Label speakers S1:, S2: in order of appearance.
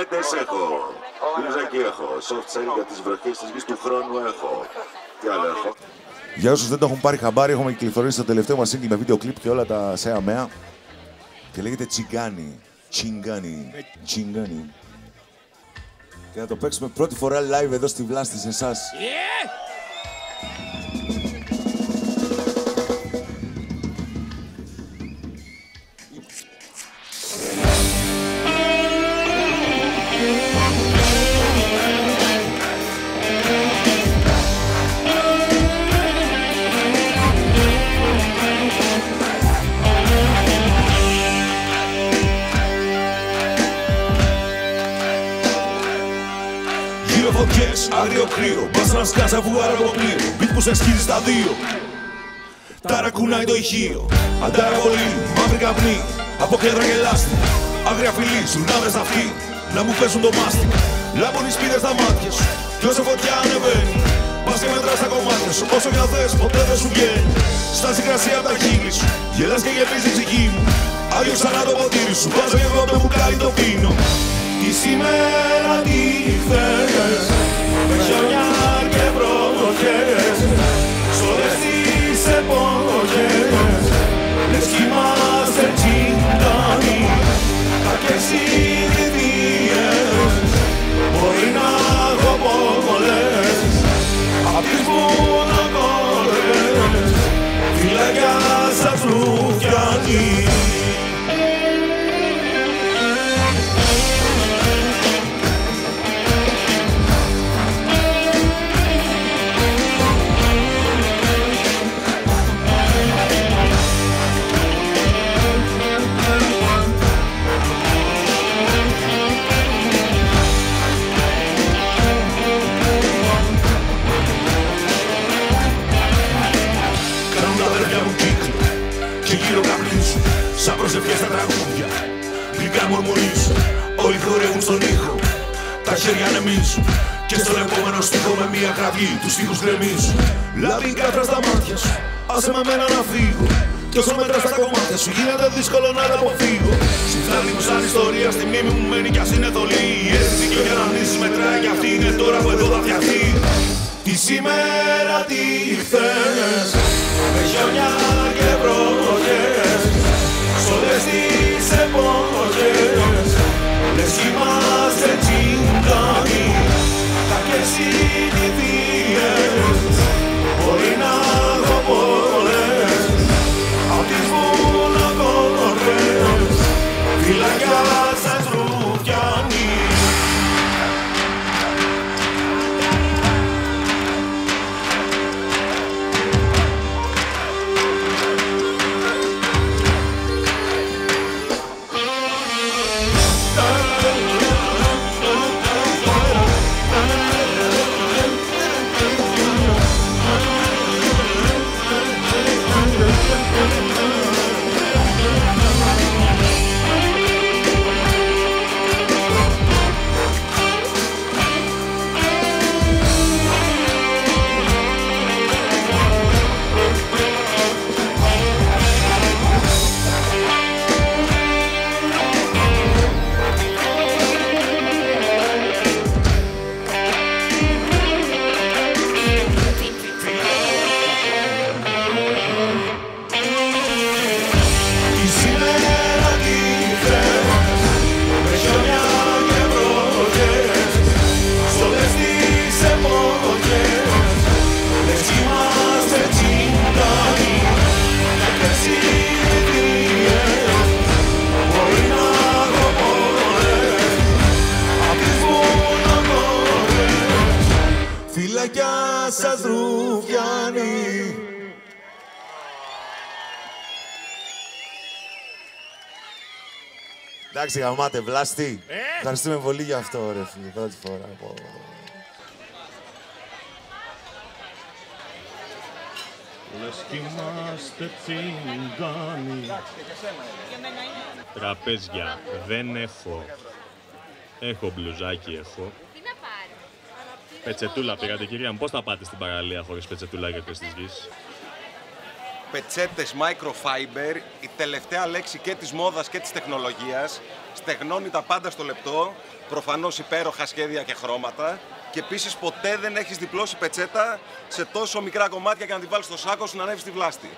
S1: Κασέτες έχω. Μπλουζάκι έχω. Soft shell για τις βροχές της γης του χρόνου έχω. Τι άλλο έχω. Για όσους δεν το έχουν πάρει χαμπάρι, έχουμε κυκλοφορήσει το τελευταίο μας σύγκλι με βίντεο κλιπ και όλα τα σέα μέα. Και λέγεται Τσιγκάνι. Τσιγκάνι. Και να το παίξουμε πρώτη φορά live εδώ στη Βλάστη σε εσάς.
S2: Φωτιές, άγριο κρύο, μπας να σκάς αφού αργοπλοίο. Μπιτ που σε σκίζει στα δύο, ταρακουνάει το ηχείο. Ανταραβολή, μαύρη καπνή, από κέντρα και λάστι. Άγρια φυλή, ζουρνάδες αυτοί, να μου πέσουν το μάστι. Λάμπουν οι σπίδες στα μάτια σου, κι όσο φωτιά ανεβαίνει. Πας και μετράς τα κομμάτια σου, όσο κι αν θες, ποτέ δεν σου βγαίνει. Στάζει κρασί απ' τα χείλη σου, γελάς και γεμίζει η ψυχή μου. Άγιο ξανά το ποτήρι σου, βάζω και εγώ με μπουκάλι το πίνο. Τη σήμερα τι χθες, με χιόνια και βροχές, σ' όλες τις εποχές, λες κι είμαστε τσιγκάνοι, κακές συνειδητίες, μπορεί να έχω πολλές, απ' τις μονακόρες, φυλάκια σας ρουφιάνοι. Σαν προσευχές στα τραγούδια, γλυκά μουρμουρίζουν. Όλοι χορεύουν στον ήχο, τα χέρια ανεμίζουν. Και στον επόμενο στίχο με μια κραυγή τους στίχους γκρεμίζουν. Λάβει κάτρα στα μάτια σου, άσε με μένα να φύγω. Κι όσο μετράς τα κομμάτια σου γίνεται δύσκολο να τα αποφύγω. Συχνά μου σαν ιστορία στη μνήμη μου μένει κι ας είναι θολή. Η αίσθηση κι ό,τι αναμνήσεις μετράει κι αυτή είναι τώρα που εδώ θα φτιαχτεί. Τη σήμερα τι χθες, με χιόνια και βροχές, σ' όλες τις εποχές, λες κι είμαστε τσιγκάνοι, κακές συνειδητίες, μπορεί να έχω πολλές, απ' τις μονακόρες, φυλάκια σας ρουφιάνοι. Φυλακιά σας ρουφιάνοι.
S1: Εντάξει, γαμάτε, Βλάστη. Ευχαριστούμε πολύ για αυτό, ρε φίλε. Πρώτη φορά.
S3: Λες κι είμαστε τσιγκάνοι. Τραπέζια δεν έχω. Έχω μπλουζάκι, έχω.
S4: Τι να πάρει.
S3: Πετσετούλα πήγατε, κυρία μου. Πώς θα πάτε στην παραλία χωρίς πετσετούλα για το της γης?
S4: Πετσέτες microfiber, η τελευταία λέξη και της μόδας και της τεχνολογίας. Στεγνώνει τα πάντα στο λεπτό, προφανώς υπέροχα σχέδια και χρώματα. Και επίσης ποτέ δεν έχεις διπλώσει πετσέτα σε τόσο μικρά κομμάτια για να τη βάλεις στο σάκο σου να ανέβεις στη βλάστη.